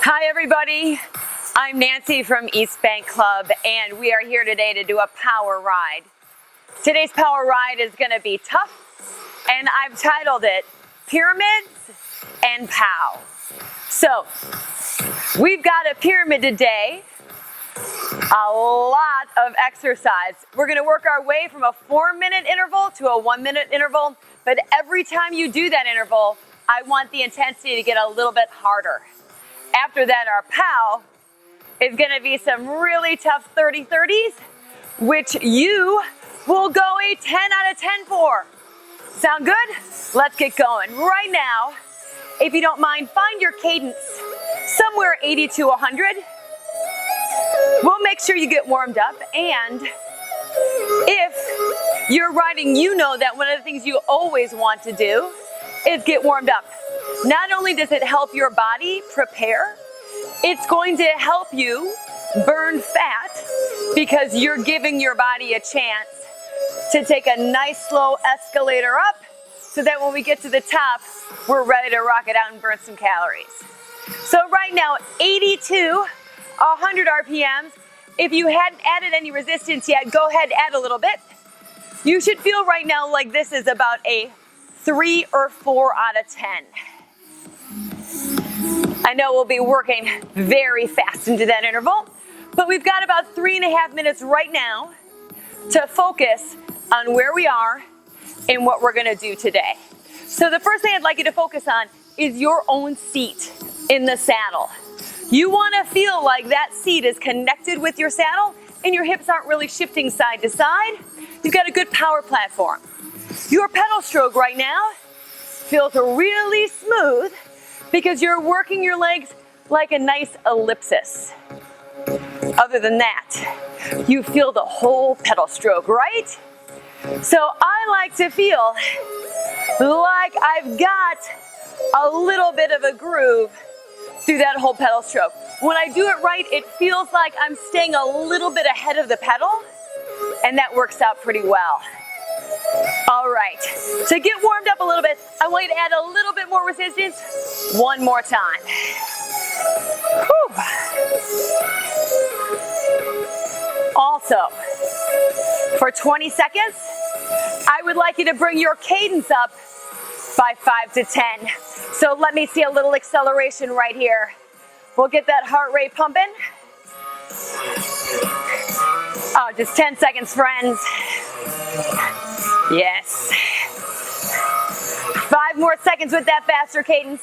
Hi everybody, I'm Nancy from East Bank Club and we are here today to do a power ride. Today's power ride is going to be tough and I've titled it Pyramids and POW. So we've got a pyramid today, a lot of exercise. We're going to work our way from a 4-minute interval to a 1-minute interval, but every time you do that interval, I want the intensity to get a little bit harder. After that, our POW is going to be some really tough 30-30s, which you will go a 10 out of 10 for. Sound good? Let's get going. Right now, if you don't mind, find your cadence somewhere 80 to 100. We'll make sure you get warmed up, and if you're riding, you know that one of the things you always want to do is get warmed up. Not only does it help your body prepare, it's going to help you burn fat because you're giving your body a chance to take a nice slow escalator up so that when we get to the top, we're ready to rock it out and burn some calories. So right now, 80 to 100 RPMs. If you hadn't added any resistance yet, go ahead, add a little bit. You should feel right now like this is about a 3 or 4 out of 10. I know we'll be working very fast into that interval, but we've got about 3.5 minutes right now to focus on where we are and what we're gonna do today. So the first thing I'd like you to focus on is your own seat in the saddle. You wanna feel like that seat is connected with your saddle and your hips aren't really shifting side to side. You've got a good power platform. Your pedal stroke right now feels really smooth because you're working your legs like a nice ellipsis. Other than that, you feel the whole pedal stroke, right? So I like to feel like I've got a little bit of a groove through that whole pedal stroke. When I do it right, it feels like I'm staying a little bit ahead of the pedal, and that works out pretty well. All right, to get warmed up a little bit, I want you to add a little bit more resistance. One more time. Whew. Also, for 20 seconds, I would like you to bring your cadence up by 5 to 10. So let me see a little acceleration right here. We'll get that heart rate pumping. Oh, just 10 seconds, friends. Yes. 5 more seconds with that faster cadence.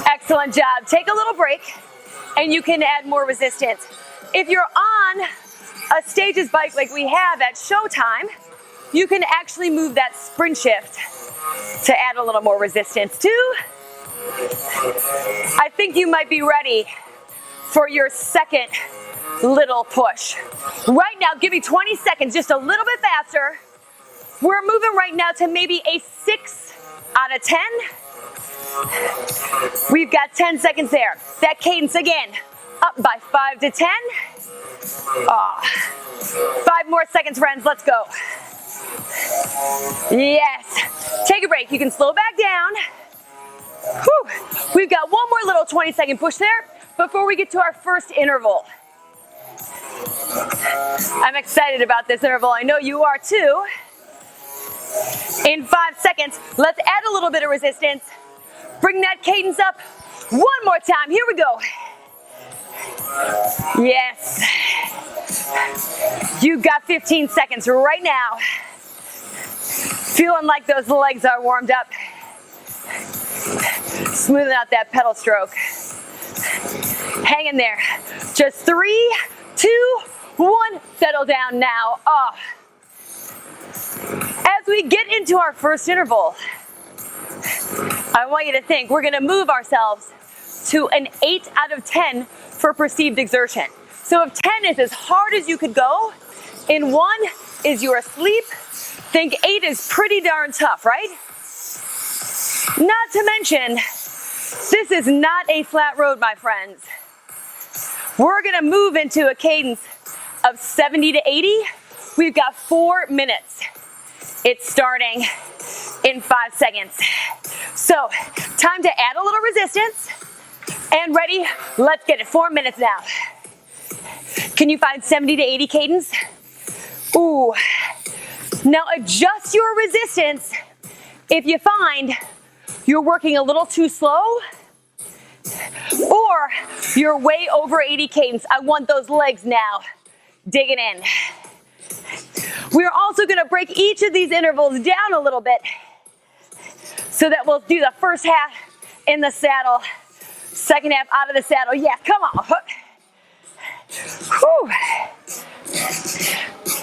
Excellent job. Take a little break and you can add more resistance. If you're on a Stages bike like we have at Showtime, you can actually move that sprint shift to add a little more resistance too. I think you might be ready for your second little push. Right now, give me 20 seconds, just a little bit faster. We're moving right now to maybe a 6 out of 10. We've got 10 seconds there. That cadence again, up by 5 to 10. 5 more seconds, friends, let's go. Yes, take a break. You can slow back down. Whew. We've got one more little 20-second push there before we get to our first interval. I'm excited about this interval. I know you are too. In 5 seconds, let's add a little bit of resistance. Bring that cadence up one more time. Here we go. Yes. You've got 15 seconds right now. Feeling like those legs are warmed up. Smoothing out that pedal stroke. Hang in there. Just 3, 2, 1. Settle down now. As we get into our first interval, I want you to think we're going to move ourselves to an 8 out of 10 for perceived exertion. So if 10 is as hard as you could go, and 1 is you're asleep, think 8 is pretty darn tough, right? Not to mention, this is not a flat road, my friends. We're gonna move into a cadence of 70 to 80. We've got 4 minutes. It's starting in 5 seconds. So, time to add a little resistance. And ready? Let's get it. 4 minutes now. Can you find 70 to 80 cadence? Ooh. Now adjust your resistance if you find you're working a little too slow or you're way over 80 cadence. I want those legs now digging in. We're also going to break each of these intervals down a little bit so that we'll do the first half in the saddle, second half out of the saddle. Yeah, come on. Whew.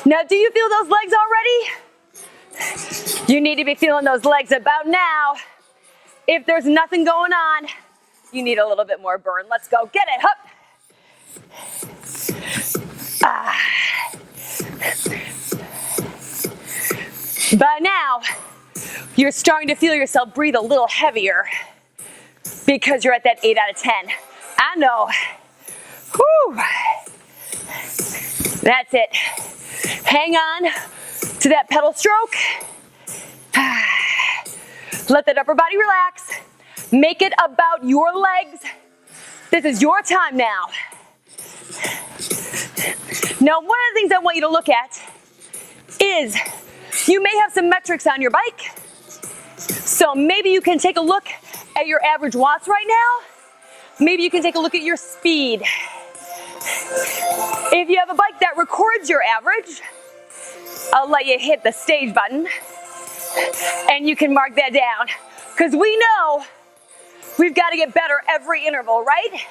Now, do you feel those legs already? You need to be feeling those legs about now. If there's nothing going on, you need a little bit more burn. Let's go. Get it. Hup. By now, you're starting to feel yourself breathe a little heavier because you're at that 8 out of 10. I know. Whew. That's it. Hang on to that pedal stroke. Let that upper body relax. Make it about your legs. This is your time now. Now, one of the things I want you to look at is you may have some metrics on your bike. So maybe you can take a look at your average watts right now. Maybe you can take a look at your speed. If you have a bike that records your average, I'll let you hit the stage button and you can mark that down. Because we know we've got to get better every interval, right?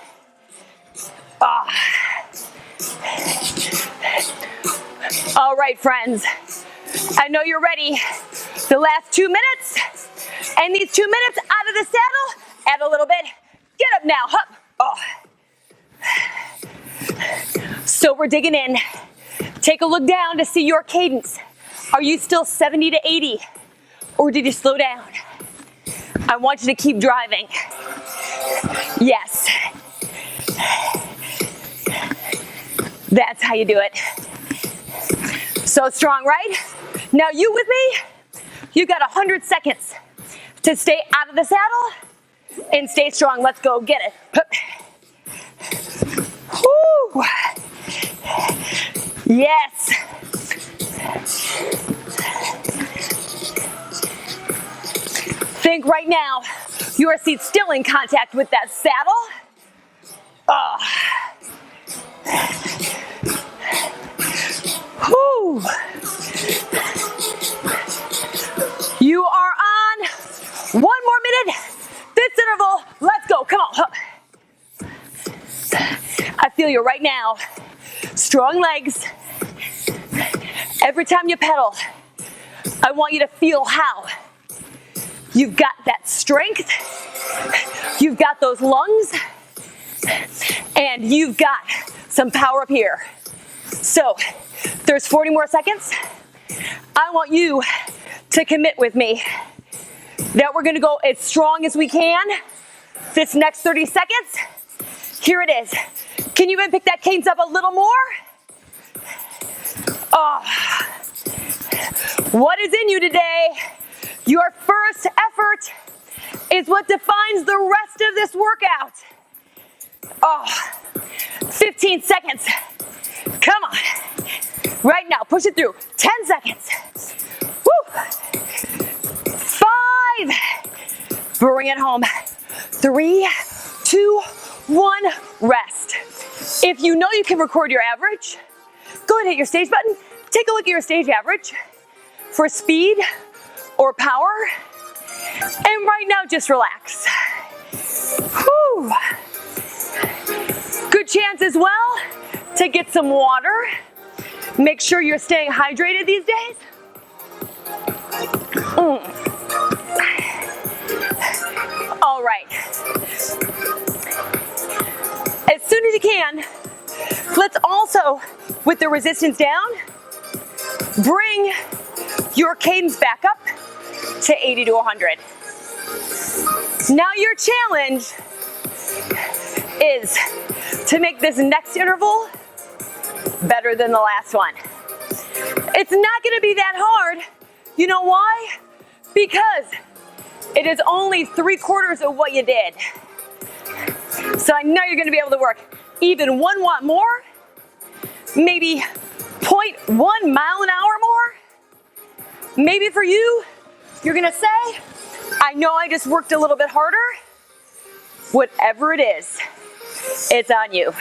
All right, friends. I know you're ready. The last 2 minutes. And these 2 minutes out of the saddle, add a little bit. Get up now, hup. So we're digging in. Take a look down to see your cadence. Are you still 70 to 80? Or did you slow down? I want you to keep driving. Yes. That's how you do it. So strong, right? Now you with me? You got 100 seconds to stay out of the saddle and stay strong. Let's go get it. Woo. Yes. Think right now, your seat's still in contact with that saddle. Whew. You are on 1 more minute. This interval, let's go, come on. I feel you right now. Strong legs. Every time you pedal, I want you to feel how you've got that strength, you've got those lungs, and you've got some power up here. So there's 40 more seconds. I want you to commit with me that we're gonna go as strong as we can this next 30 seconds. Here it is. Can you even pick that cadence up a little more? What is in you today? Your first effort is what defines the rest of this workout. 15 seconds. Come on. Right now, push it through. 10 seconds. Woo. 5. Bring it home. 3, 2, 1, rest. If you know you can record your average, go ahead and hit your stage button. Take a look at your stage average for speed or power. And right now, just relax. Whew. Good chance as well to get some water. Make sure you're staying hydrated these days. All right. As soon as you can, let's also, with the resistance down, bring your cadence back up to 80 to 100. Now your challenge is to make this next interval better than the last one. It's not going to be that hard. You know why? Because it is only 3/4 of what you did. So I know you're gonna be able to work even 1 watt more, maybe 0.1 mile an hour more. Maybe for you, you're gonna say, I know I just worked a little bit harder. Whatever it is, it's on you.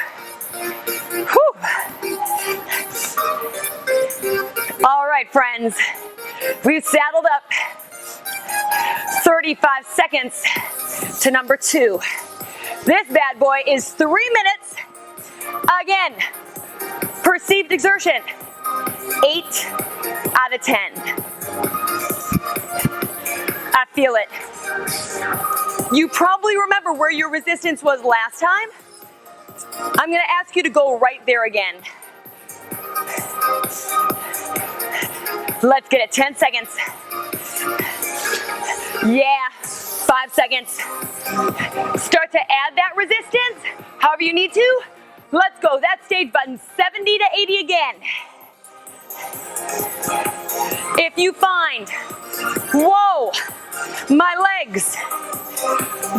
Whew. All right, friends, we've saddled up. 35 seconds to number 2. This bad boy is 3 minutes. Again, perceived exertion, 8 out of 10. I feel it. You probably remember where your resistance was last time. I'm gonna ask you to go right there again. Let's get it, 10 seconds. Yeah, 5 seconds. Start to add that resistance, however you need to. Let's go, that stage button, 70 to 80 again. If you find, whoa, my legs,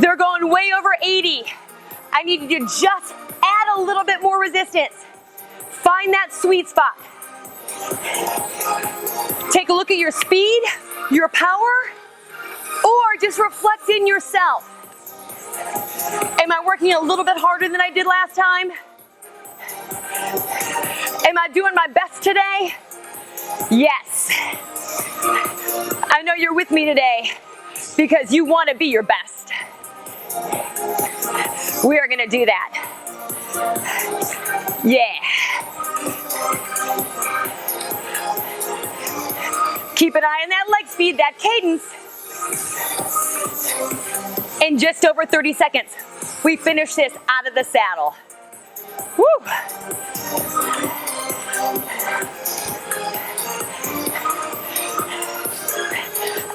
they're going way over 80. I need you to just add a little bit more resistance. Find that sweet spot. Take a look at your speed, your power, or just reflect in yourself. Am I working a little bit harder than I did last time? Am I doing my best today? Yes. I know you're with me today because you want to be your best. We are going to do that. Yeah. Keep an eye on that leg speed, that cadence. In just over 30 seconds, we finish this out of the saddle. Woo!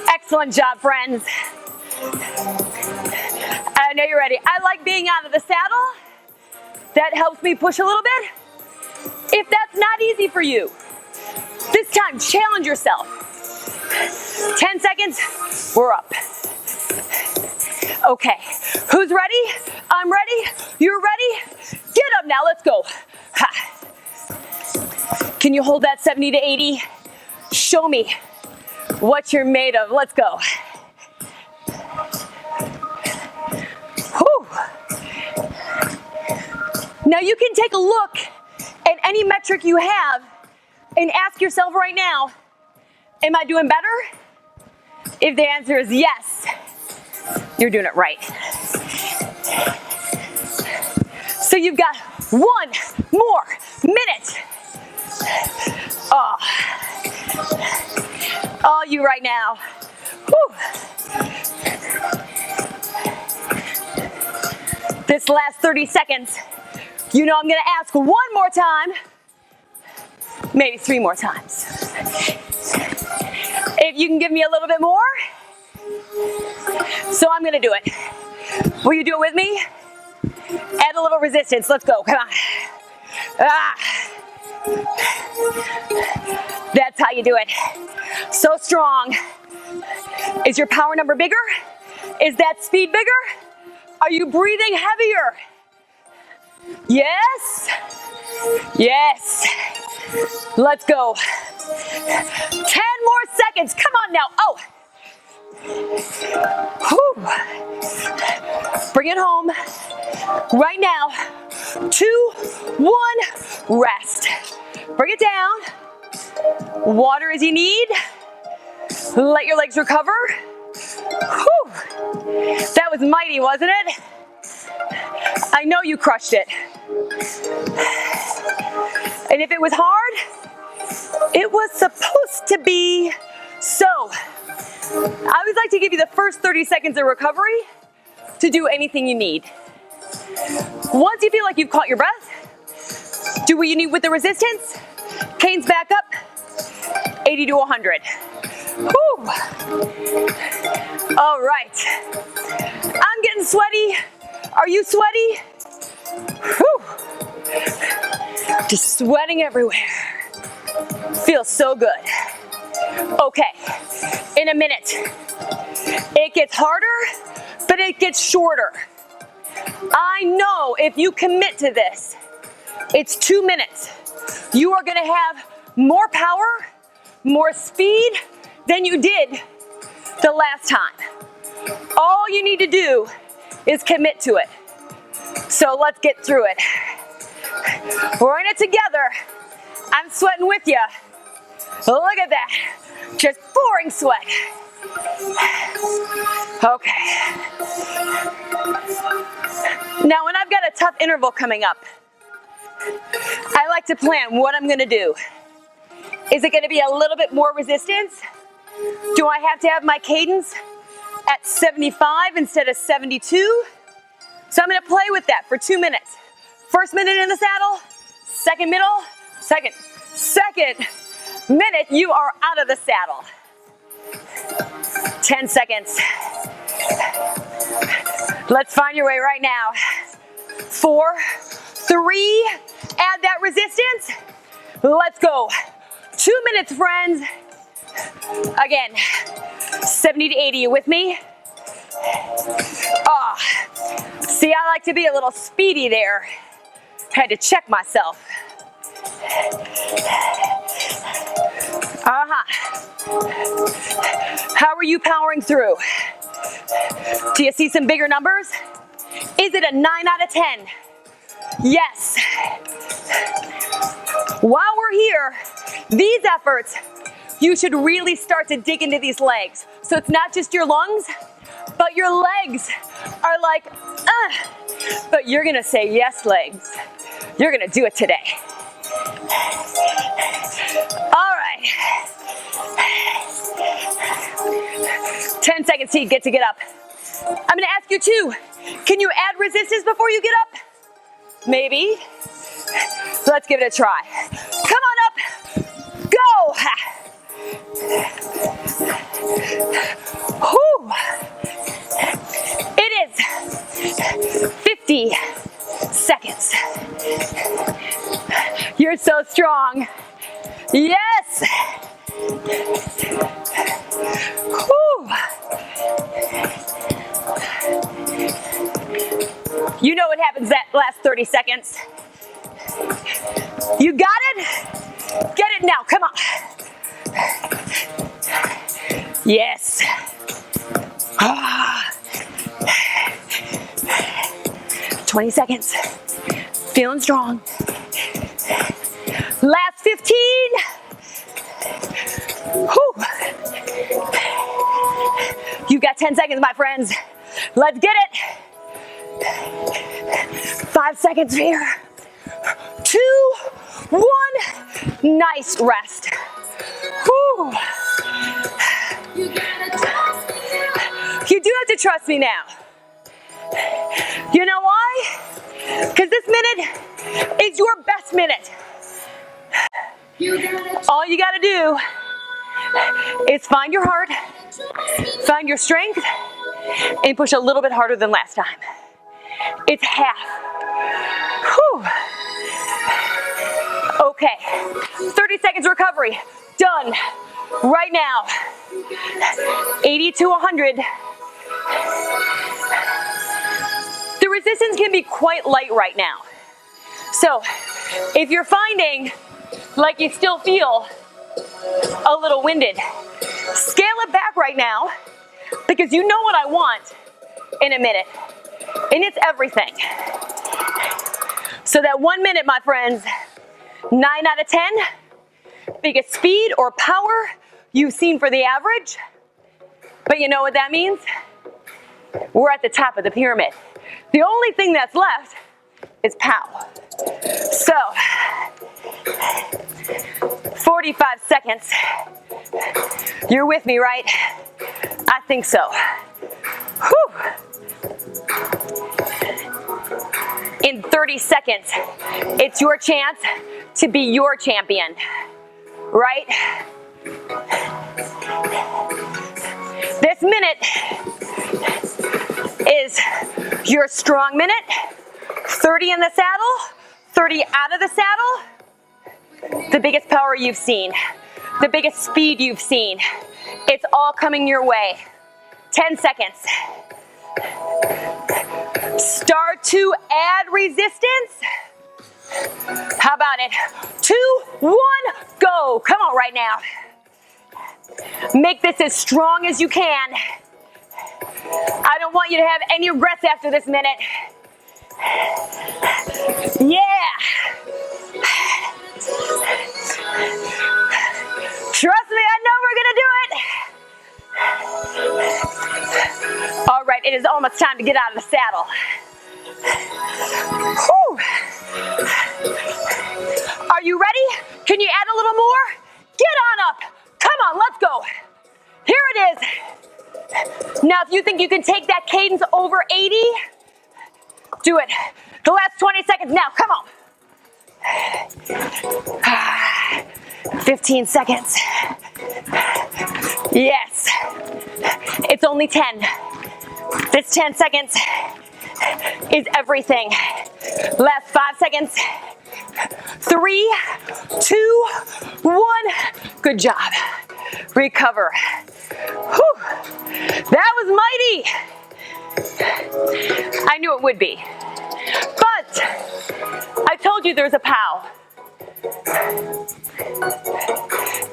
Excellent job, friends. I know you're ready. I like being out of the saddle. That helps me push a little bit. If that's not easy for you, this time challenge yourself. 10 seconds, we're up. Okay, who's ready? I'm ready. You're ready? Get up now, let's go. Ha. Can you hold that 70 to 80? Show me what you're made of. Let's go. Whew. Now you can take a look at any metric you have and ask yourself right now, am I doing better? If the answer is yes, you're doing it right. So you've got 1 more minute. Oh, all you right now. Whew. This last 30 seconds, you know I'm gonna ask 1 more time, maybe 3 more times. If you can give me a little bit more, so I'm gonna do it. Will you do it with me? Add a little resistance, let's go, come on. Ah. That's how you do it. So strong. Is your power number bigger? Is that speed bigger? Are you breathing heavier? Yes? Yes. Let's go. 10 more seconds. Come on now. Oh. Whew. Bring it home. Right now. 2, 1. Rest. Bring it down. Water as you need. Let your legs recover. Whew. That was mighty, wasn't it? I know you crushed it. And if it was hard, it was supposed to be so. I always like to give you the first 30 seconds of recovery to do anything you need. Once you feel like you've caught your breath, do what you need with the resistance. Canes back up, 80 to 100. Whew. All right. I'm getting sweaty. Are you sweaty? Whew. Just sweating everywhere. Feels so good. Okay, in a minute. It gets harder, but it gets shorter. I know if you commit to this, it's 2 minutes. You are gonna have more power, more speed than you did the last time. All you need to do is commit to it. So let's get through it. We're in it together. I'm sweating with you. Look at that. Just pouring sweat. Okay. Now when I've got a tough interval coming up, I like to plan what I'm gonna do. Is it gonna be a little bit more resistance? Do I have to have my cadence at 75 instead of 72? So I'm gonna play with that for 2 minutes. First minute in the saddle, second minute, you are out of the saddle. 10 seconds. Let's find your way right now. 4, 3, add that resistance. Let's go. 2 minutes, friends. Again, 70 to 80, you with me? Ah, see, I like to be a little speedy there. Had to check myself. How are you powering through? Do you see some bigger numbers? Is it a 9 out of 10? Yes. While we're here, these efforts, you should really start to dig into these legs. So it's not just your lungs, but your legs are like, but you're gonna say, yes, legs. You're gonna do it today. All right. 10 seconds till you get up. I'm gonna ask you too, can you add resistance before you get up? Maybe. Let's give it a try. Come on up. Go. Whew. It is 50 seconds. You're so strong. Yes. Whew. You know what happens that last 30 seconds. You got it? Get it now, come on. Yes. 20 seconds. Feeling strong. Last 15. Whew. You got 10 seconds, my friends. Let's get it. 5 seconds here. 2, 1. Nice rest. Whew. You do have to trust me now. You know why? Because this minute is your best minute. All you gotta do is find your heart, find your strength, and push a little bit harder than last time. It's half. Whew. Okay, 30 seconds recovery, done. Right now, 80 to 100. The resistance can be quite light right now. So, if you're finding like you still feel a little winded, scale it back right now because you know what I want in a minute, and it's everything. So that 1 minute, my friends, 9 out of 10, biggest speed or power you've seen for the average. But you know what that means? We're at the top of the pyramid. The only thing that's left is pow. So, 45 seconds. You're with me, right? I think so. Whew. In 30 seconds, it's your chance to be your champion, right? This minute is your strong minute. 30 in the saddle, 30 out of the saddle. The biggest power you've seen, the biggest speed you've seen. It's all coming your way. 10 seconds. Start to add resistance. How about it? 2, 1, go. Come on right now. Make this as strong as you can. I don't want you to have any regrets after this minute. Yeah. Trust me, I know we're gonna do it. All right, it is almost time to get out of the saddle. Whew. Are you ready? Can you add a little more? Get on up. Come on, let's go. Here it is. Now, if you think you can take that cadence over 80, do it. The last 20 seconds now, come on. 15 seconds. Yes. It's only 10. This 10 seconds is everything. Last 5 seconds. 3, 2, 1. Good job. Recover. Whew. That was mighty. I knew it would be. But I told you there's a POW.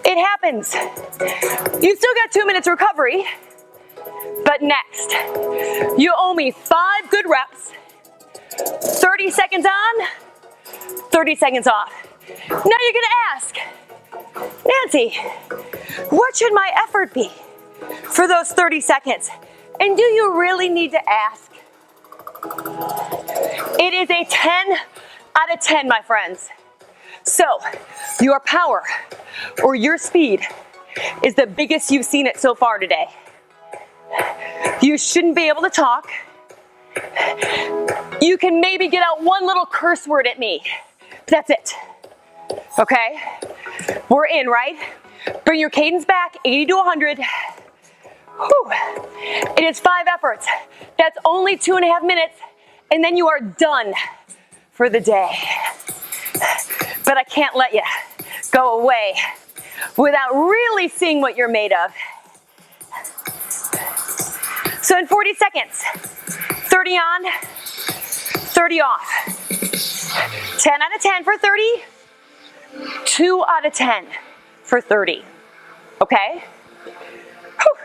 It happens. You still got 2 minutes recovery. But next, you owe me 5 good reps. 30 seconds on, 30 seconds off. Now you're gonna ask, Nancy, what should my effort be for those 30 seconds? And do you really need to ask? It is a 10 out of 10, my friends. So, your power or your speed is the biggest you've seen it so far today. You shouldn't be able to talk. You can maybe get out one little curse word at me. That's it. Okay? We're in, right? Bring your cadence back, 80 to 100. Whew. It is 5 efforts. That's only 2.5 minutes, and then you are done for the day. But I can't let you go away without really seeing what you're made of. So in 40 seconds, 30 on, 30 off. 10 out of 10 for 30, 2 out of 10 for 30. Okay? Whew.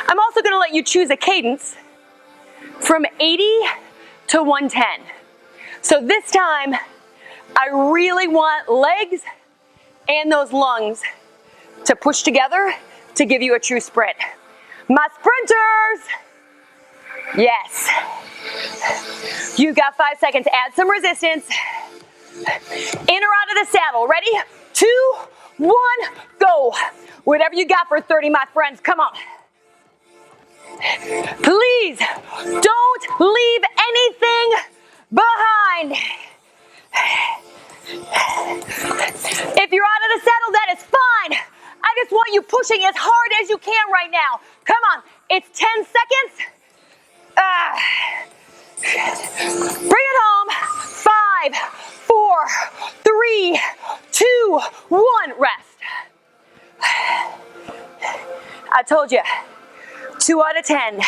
I'm also gonna let you choose a cadence from 80 to 110. So this time, I really want legs and those lungs to push together to give you a true sprint. My sprinters! Yes. You got 5 seconds. Add some resistance. In or out of the saddle. Ready? 2, 1, go. Whatever you got for 30, my friends. Come on. Please don't leave anything behind. If you're out of the saddle, that is fine. I just want you pushing as hard as you can right now. Come on, it's 10 seconds. Bring it home. 5, 4, 3, 2, 1, rest. I told you, 2 out of 10.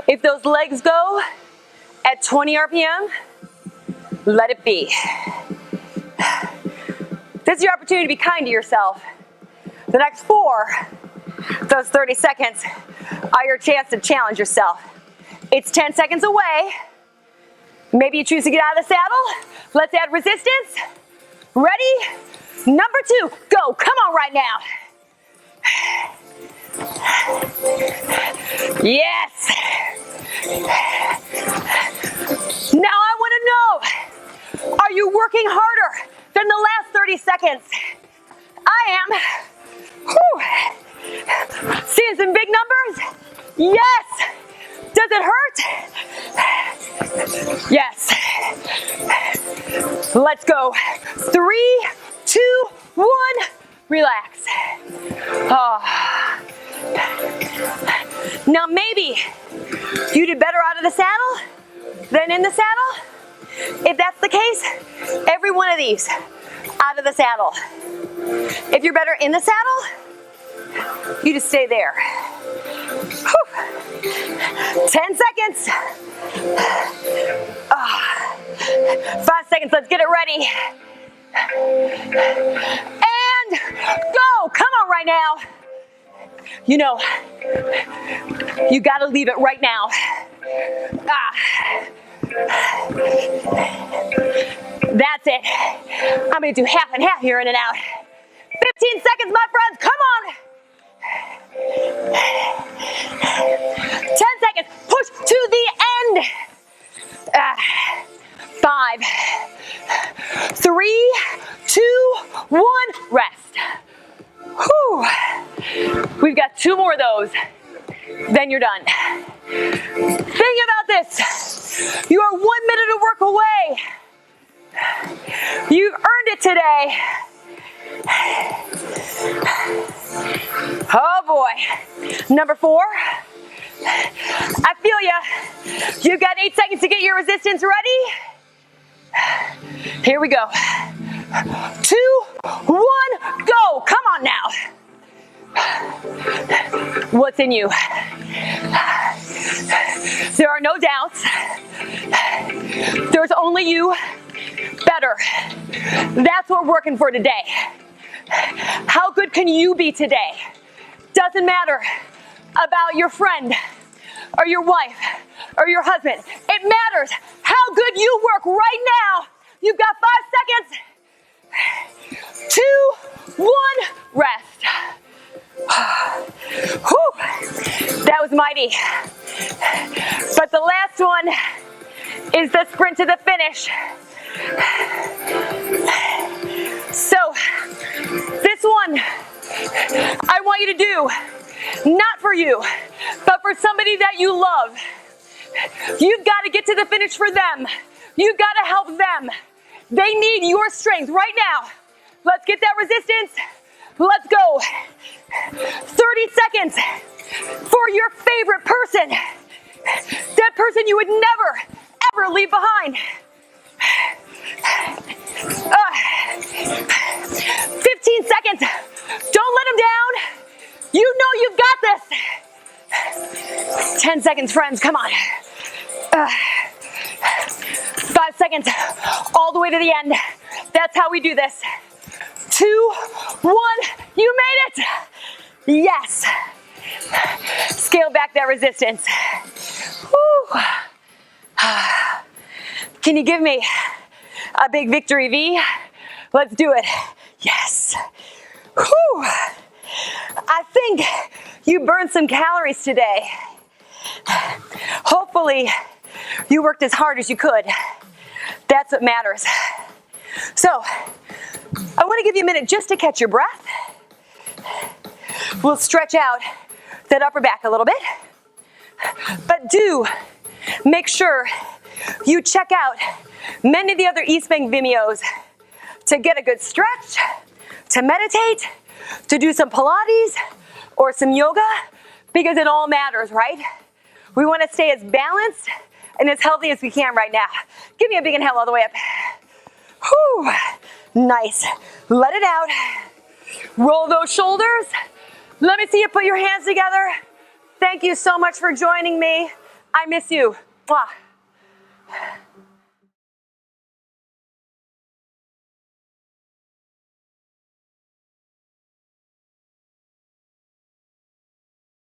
If those legs go at 20 RPM, let it be. This is your opportunity to be kind to yourself. The next 4, those 30 seconds, are your chance to challenge yourself. It's 10 seconds away. Maybe you choose to get out of the saddle. Let's add resistance. Ready? Number 2, go. Come on right now. Yes. Now I want to know, are you working harder than the last 30 seconds? I am. Whew. Seeing some big numbers? Yes. Does it hurt? Yes. Let's go. 3, 2, 1. Relax. Oh. Now maybe you did better out of the saddle than in the saddle. If that's the case, every one of these out of the saddle. If you're better in the saddle, you just stay there. Whew. 10 seconds. 5 seconds, let's get it ready. And go, come on right now. You know, you gotta leave it right now. That's it. I'm gonna do half and half here, in and out. 15 seconds, my friends, come on. 10 seconds, push to the end. 5, 3, 2, 1, rest. Whew. We've got 2 more of those, then you're done. Think about this. You are 1 minute of work away. You've earned it today. Oh boy. Number 4. I feel ya. You've got 8 seconds to get your resistance ready. Here we go. 2, 1, go. Come on now. What's in you? There are no doubts. There's only you better. That's what we're working for today. How good can you be today? Doesn't matter about your friend or your wife or your husband. It matters how good you work right now. You've got 5 seconds. 2, 1, rest. Whew. That was mighty. But the last one is the sprint to the finish. So, this one I want you to do, not for you, but for somebody that you love. You've got to get to the finish for them. You've got to help them. They need your strength right now. Let's get that resistance. Let's go. 30 seconds for your favorite person. That person you would never, ever leave behind. 15 seconds. Don't let them down. You know you've got this. 10 seconds, friends. Come on. 5 seconds. All the way to the end. That's how we do this. 2, 1. You made it. Yes. Scale back that resistance. Whew. Can you give me a big victory V? Let's do it. Yes. Whew. I think you burned some calories today. Hopefully, you worked as hard as you could. That's what matters. So, I want to give you a minute just to catch your breath. We'll stretch out that upper back a little bit. But do make sure you check out many of the other Eastbank Vimeos to get a good stretch, to meditate, to do some Pilates or some yoga, because it all matters, right? We want to stay as balanced and as healthy as we can right now. Give me a big inhale all the way up. Whew. Nice. Let it out. Roll those shoulders. Let me see you put your hands together. Thank you so much for joining me. I miss you. Mwah.